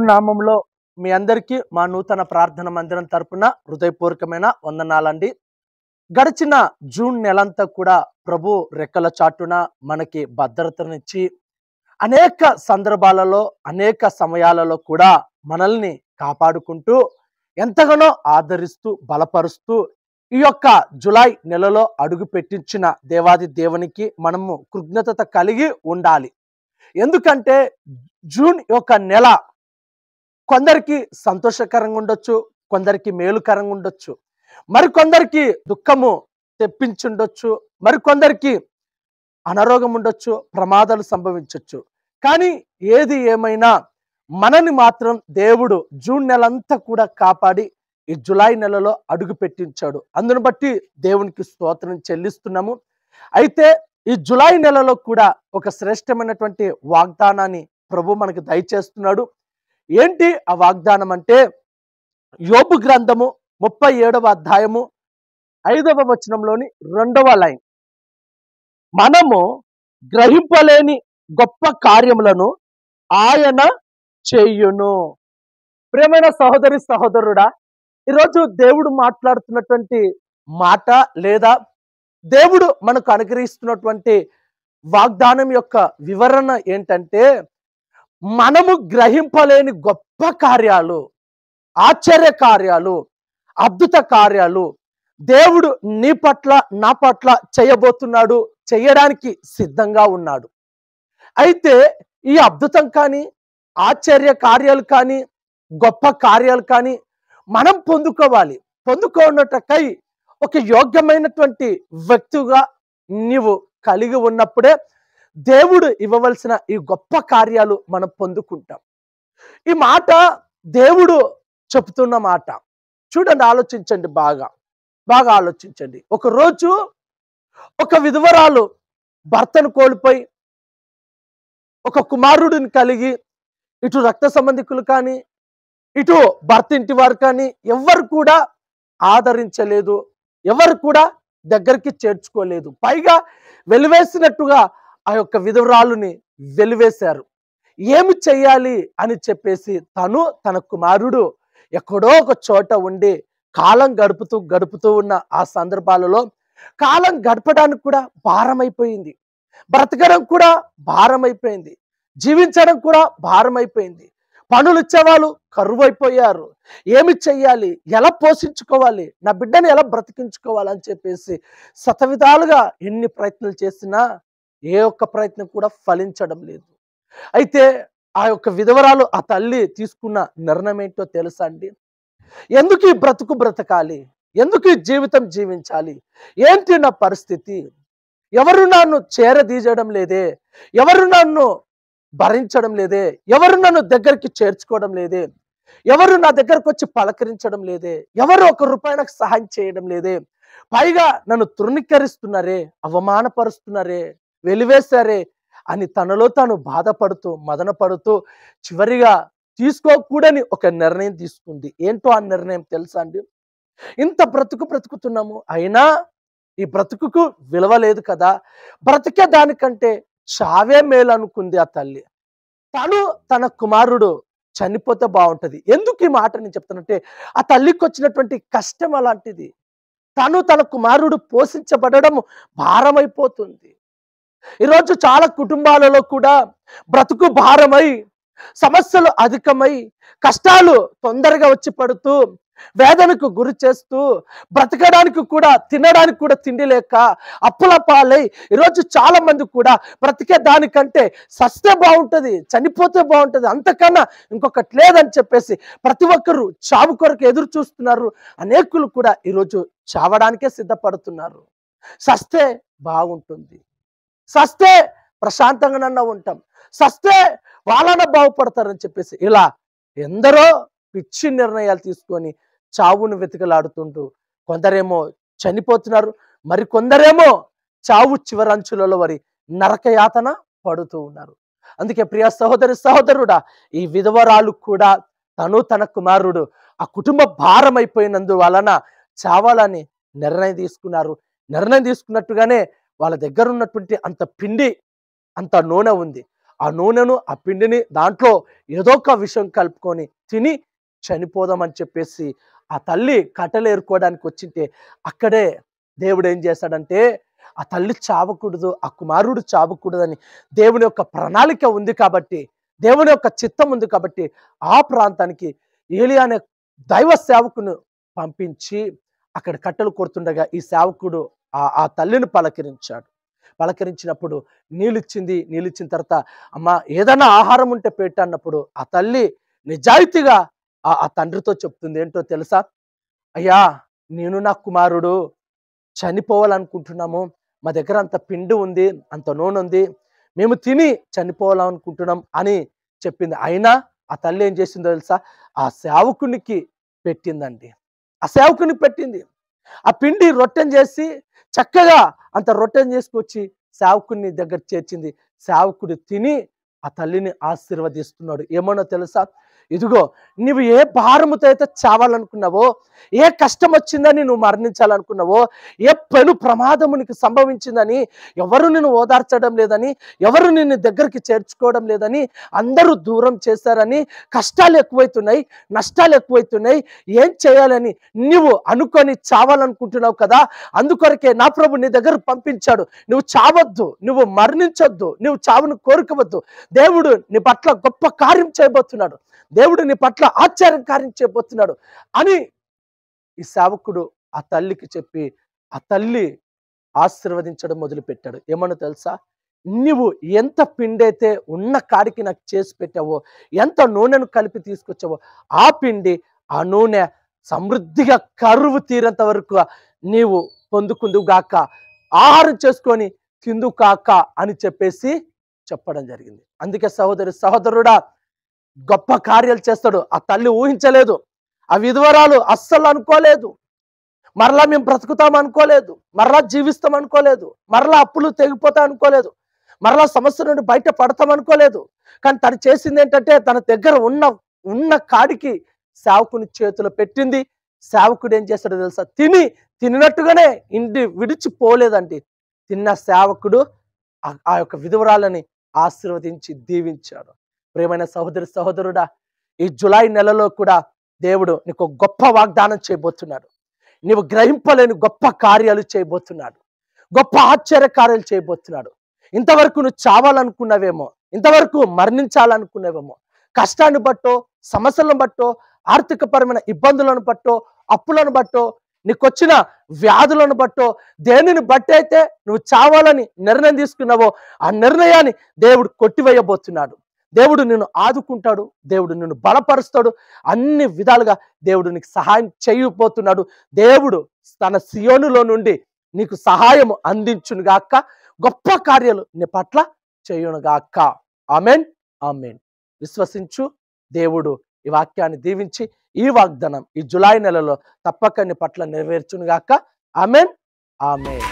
నామంలో మీ అందరికీ మా నూతన ప్రార్థన మందిరం తరపున హృదయపూర్వకమైన వందనాలండి. గడిచిన జూన్ నెలంతా కూడా ప్రభు రెక్కల చాటున మనకి భద్రతనిచ్చి అనేక సందర్భాలలో అనేక సమయాలలో కూడా మనల్ని కాపాడుకుంటూ ఎంతగానో ఆదరిస్తూ బలపరుస్తూ ఈ యొక్క జులై నెలలో అడుగు పెట్టించిన దేవాది దేవునికి మనము కృతజ్ఞత కలిగి ఉండాలి. ఎందుకంటే జూన్ యొక్క నెల కొందరికి సంతోషకరంగా ఉండొచ్చు, కొందరికి మేలుకరంగా ఉండొచ్చు, మరికొందరికి దుఃఖము తెప్పించుండొచ్చు, మరికొందరికి అనారోగ్యం ఉండొచ్చు, ప్రమాదాలు సంభవించవచ్చు. కానీ ఏది ఏమైనా మనని మాత్రం దేవుడు జూన్ నెలంతా కూడా కాపాడి ఈ జులై నెలలో అడుగు పెట్టించాడు. అందును బట్టి దేవునికి స్తోత్రం చెల్లిస్తున్నాము. అయితే ఈ జులై నెలలో కూడా ఒక శ్రేష్టమైనటువంటి వాగ్దానాన్ని ప్రభు మనకు దయచేస్తున్నాడు. ఏంటి ఆ వాగ్దానం అంటే, యోబు గ్రంథము 37వ అధ్యాయము 5వ వచనంలోని 2వ లైన్, మనము గ్రహింపలేని గొప్ప కార్యములను ఆయన చేయును. ప్రియమైన సహోదరి సహోదరుడా, ఈరోజు దేవుడు మాట్లాడుతున్నటువంటి మాట లేదా దేవుడు మనకు అనుగ్రహిస్తున్నటువంటి వాగ్దానం యొక్క వివరణ ఏంటంటే, మనము గ్రహింపలేని గొప్ప కార్యాలు, ఆశ్చర్య కార్యాలు, అద్భుత కార్యాలు దేవుడు నీ పట్ల నా పట్ల చేయబోతున్నాడు, చేయడానికి సిద్ధంగా ఉన్నాడు. అయితే ఈ అద్భుతం కానీ, ఆశ్చర్య కార్యాలు కానీ, గొప్ప కార్యాలు కానీ మనం పొందుకోవాలి. పొందుకోనటకై ఒక యోగ్యమైనటువంటి వ్యక్తిగా నీవు కలిగి ఉన్నప్పుడే దేవుడు ఇవ్వవలసిన ఈ గొప్ప కార్యాలు మనం పొందుకుంటాం. ఈ మాట దేవుడు చెప్తున్న మాట. చూడండి, ఆలోచించండి, బాగా ఆలోచించండి. ఒకరోజు ఒక విధవరాలు భర్తను కోల్పోయి ఒక కుమారుడిని కలిగి ఇటు రక్త సంబంధికులు కానీ ఇటు భర్త ఇంటి వారు కానీ ఎవరు కూడా ఆదరించలేదు, ఎవరు కూడా దగ్గరికి చేర్చుకోలేదు. పైగా వెలివేసినట్టుగా ఆ యొక్క విధవరాలుని వెలివేశారు. ఏమి చెయ్యాలి అని చెప్పేసి తన కుమారుడు ఎక్కడో ఒక చోట ఉండి కాలం గడుపుతూ ఉన్న ఆ సందర్భాలలో కాలం గడపడానికి కూడా భారమైపోయింది, బ్రతకడం కూడా భారమైపోయింది, జీవించడం కూడా భారమైపోయింది. పనులు ఇచ్చేవాళ్ళు కరువైపోయారు. ఏమి చెయ్యాలి, ఎలా పోషించుకోవాలి, నా బిడ్డను ఎలా బ్రతికించుకోవాలని చెప్పేసి శతవిధాలుగా ఎన్ని ప్రయత్నాలు చేసినా ఏ ఒక్క ప్రయత్నం కూడా ఫలించడం లేదు. అయితే ఆ యొక్క విధవరాలు, ఆ తల్లి తీసుకున్న నిర్ణయం ఏంటో తెలుసా అండి? ఎందుకు ఈ బ్రతకాలి, ఎందుకు ఈ జీవితం జీవించాలి, ఏంటి నా పరిస్థితి, ఎవరు నన్ను చేరదీయడం లేదే, ఎవరు నన్ను భరించడం లేదే, ఎవరు నన్ను దగ్గరికి చేర్చుకోవడం లేదే, ఎవరు నా దగ్గరకు వచ్చి పలకరించడం లేదే, ఎవరు ₹1 నాకు సహాయం చేయడం లేదే, పైగా నన్ను తృణీకరిస్తున్నారే, అవమానపరుస్తున్నారే, వెలివేశారే అని తనలో తాను బాధపడుతూ మదనపడుతూ చివరిగా తీసుకోకూడని ఒక నిర్ణయం తీసుకుంది. ఏంటో ఆ నిర్ణయం తెలుసా అండి? ఇంత బ్రతుకుతున్నాము, అయినా ఈ బ్రతుకుకు విలువ లేదు కదా, బ్రతికే దానికంటే చావే మేలు అనుకుంది ఆ తల్లి. తన కుమారుడు చనిపోతే బాగుంటది. ఎందుకు ఈ మాట నేను చెప్తానంటే, ఆ తల్లికి వచ్చినటువంటి కష్టం అలాంటిది. తన కుమారుడు పోషించబడడం భారమైపోతుంది. ఈరోజు చాలా కుటుంబాలలో కూడా బ్రతుకు భారమై, సమస్యలు అధికమై, కష్టాలు తొందరగా వచ్చి పడుతూ, వేదనకు గురి చేస్తూ, బ్రతకడానికి కూడా తినడానికి కూడా తిండి లేక అప్పుల పాలై ఈరోజు చాలా మంది కూడా బ్రతికే దానికంటే సస్తే బాగుంటుంది, చనిపోతే బాగుంటుంది, అంతకన్నా ఇంకొకటి లేదని చెప్పేసి ప్రతి ఒక్కరు చావు కొరకు ఎదురు చూస్తున్నారు. అనేకులు కూడా ఈరోజు చావడానికే సిద్ధపడుతున్నారు. సస్తే బాగుంటుంది, సస్తే ప్రశాంతంగానన్నా ఉంటాం, సస్తే వాళ్ళన బాగుపడతారని చెప్పేసి ఇలా ఎందరో పిచ్చి నిర్ణయాలు తీసుకొని చావును వెతికలాడుతుంటూ కొందరేమో చనిపోతున్నారు, మరి కొందరేమో చావు చివరంచులలో వారి నరకయాతన పడుతూ ఉన్నారు. అందుకే ప్రియ సహోదరి సహోదరుడా, ఈ విధవరాలు కూడా తన కుమారుడు ఆ కుటుంబ భారం అయిపోయినందువలన చావాలని నిర్ణయం తీసుకున్నారు. నిర్ణయం తీసుకున్నట్టుగానే వాళ్ళ దగ్గర ఉన్నటువంటి అంత పిండి, అంత నూనె ఉంది, ఆ నూనెను ఆ పిండిని దాంట్లో ఏదో ఒక విషయం కలుపుకొని తిని చనిపోదామని చెప్పేసి ఆ తల్లి కట్టెలు ఏరుకోవడానికి వచ్చింటే అక్కడే దేవుడు ఏం చేశాడంటే ఆ తల్లి చావకూడదు, ఆ కుమారుడు చావకూడదని దేవుని యొక్క ప్రణాళిక ఉంది కాబట్టి, దేవుని యొక్క చిత్తం ఉంది కాబట్టి ఆ ప్రాంతానికి ఏలియా అనే దైవ సేవకును పంపించి అక్కడ కట్టెలు కొడుతుండగా ఈ సేవకుడు ఆ తల్లిని పలకరించాడు. పలకరించినప్పుడు నీళ్ళిచ్చింది. నీళ్ళిచ్చిన తర్వాత అమ్మ ఏదైనా ఆహారం ఉంటే పెట్టు అన్నప్పుడు ఆ తల్లి నిజాయితీగా ఆ తండ్రితో చెప్తుంది. ఏంటో తెలుసా? అయ్యా, నేను నా కుమారుడు చనిపోవాలనుకుంటున్నాము. మా దగ్గర అంత పిండి ఉంది, అంత నూనె ఉంది, మేము తిని చనిపోవాలనుకుంటున్నాం అని చెప్పింది. అయినా ఆ తల్లి ఏం చేసిందో తెలుసా? ఆ సేవకునికి పెట్టిందండి. ఆ సేవకునికి పెట్టింది. ఆ పిండి రొట్టెని చేసి చక్కగా అంత రొట్టెని చేసుకొచ్చి సేవకుని దగ్గర చేర్చింది. సేవకుడు తిని ఆ తల్లిని ఆశీర్వదిస్తున్నాడు. ఏమన్నా తెలుసా? ఇదిగో, నువ్వు ఏ భారముతో అయితే చావాలనుకున్నావో, ఏ కష్టం వచ్చిందని నువ్వు మరణించాలనుకున్నావో, ఏ పెను ప్రమాదము నీకు సంభవించిందని, ఎవరు నిన్ను ఓదార్చడం లేదని, ఎవరు నిన్ను దగ్గరికి చేర్చుకోవడం లేదని, అందరూ దూరం చేశారని, కష్టాలు ఎక్కువైతున్నాయి, నష్టాలు ఎక్కువైతున్నాయి, ఏం చేయాలని నువ్వు అనుకొని చావాలనుకుంటున్నావు కదా, అందుకొరకే నా ప్రభు నీ దగ్గర పంపించాడు. నువ్వు చావద్దు, నువ్వు మరణించొద్దు, నువ్వు చావును కోరుకోవద్దు. దేవుడు నీ పట్ల గొప్ప కార్యం చేయబోతున్నాడు, దేవుడు నీ పట్ల ఆశ్చర్య కార్యం చేయబోతున్నాడు అని ఈ సేవకుడు ఆ తల్లికి చెప్పి ఆ తల్లి ఆశీర్వదించడం మొదలుపెట్టాడు. ఏమన్నా తెలుసా? నువ్వు ఎంత పిండైతే ఉన్న కాడికి నాకు చేసి పెట్టావో, ఎంత నూనెను కలిపి తీసుకొచ్చావో, ఆ పిండి ఆ నూనె సమృద్ధిగా కరువు తీరేంత వరకు నీవు పొందుకుందువు గాక, ఆహారం చేసుకొని తిందు కాక అని చెప్పేసి చెప్పడం జరిగింది. అందుకే సహోదరుడా, గొప్ప కార్యాలు చేస్తాడు. ఆ తల్లి ఊహించలేదు, ఆ విధవరాలు అస్సలు అనుకోలేదు, మరలా మేము బ్రతుకుతాం అనుకోలేదు, మరలా జీవిస్తాం అనుకోలేదు, మరలా అప్పులు తెగిపోతాం అనుకోలేదు, మరలా సమస్య నుండి బయట పడతాం అనుకోలేదు. కానీ తను చేసింది ఏంటంటే తన దగ్గర ఉన్న కాడికి సేవకుని చేతిలో పెట్టింది. సేవకుడు ఏం చేస్తాడో తెలుసా? తినినట్టుగానే ఇంటి విడిచిపోలేదండి. తిన్న సేవకుడు ఆ యొక్క విధవరాలని ఆశీర్వదించి దీవించాడు. ప్రియమైన సహోదరుడా, ఈ జులై నెలలో కూడా దేవుడు నీకు గొప్ప వాగ్దానం చేయబోతున్నాడు. నీవు గ్రహింపలేని గొప్ప కార్యాలు చేయబోతున్నాడు, గొప్ప ఆశ్చర్య కార్యాలు చేయబోతున్నాడు. ఇంతవరకు నువ్వు చావాలనుకున్నావేమో, ఇంతవరకు మరణించాలనుకున్నావేమో, కష్టాన్ని బట్టో, సమస్యలను బట్టో, ఆర్థికపరమైన ఇబ్బందులను బట్టో, అప్పులను బట్టో, నీకొచ్చిన వ్యాధులను బట్టో, దేనిని బట్టి అయితే నువ్వు చావాలని నిర్ణయం తీసుకున్నావో ఆ నిర్ణయాన్ని దేవుడు కొట్టివేయబోతున్నాడు. దేవుడు నిన్ను ఆదుకుంటాడు, దేవుడు నిన్ను బలపరుస్తాడు, అన్ని విధాలుగా దేవుడు నీకు సహాయం చేయబోతున్నాడు. దేవుడు తన సియోనులో నుండి నీకు సహాయం అందించునుగాక, గొప్ప కార్యాలు నీ పట్ల చేయునుగాక. Amen, amen. విశ్వసించు. దేవుడు ఈ వాక్యాన్ని దీవించి ఈ వాగ్దానం ఈ జులై నెలలో తప్పక నీ పట్ల నెరవేర్చునుగాక. Amen, amen.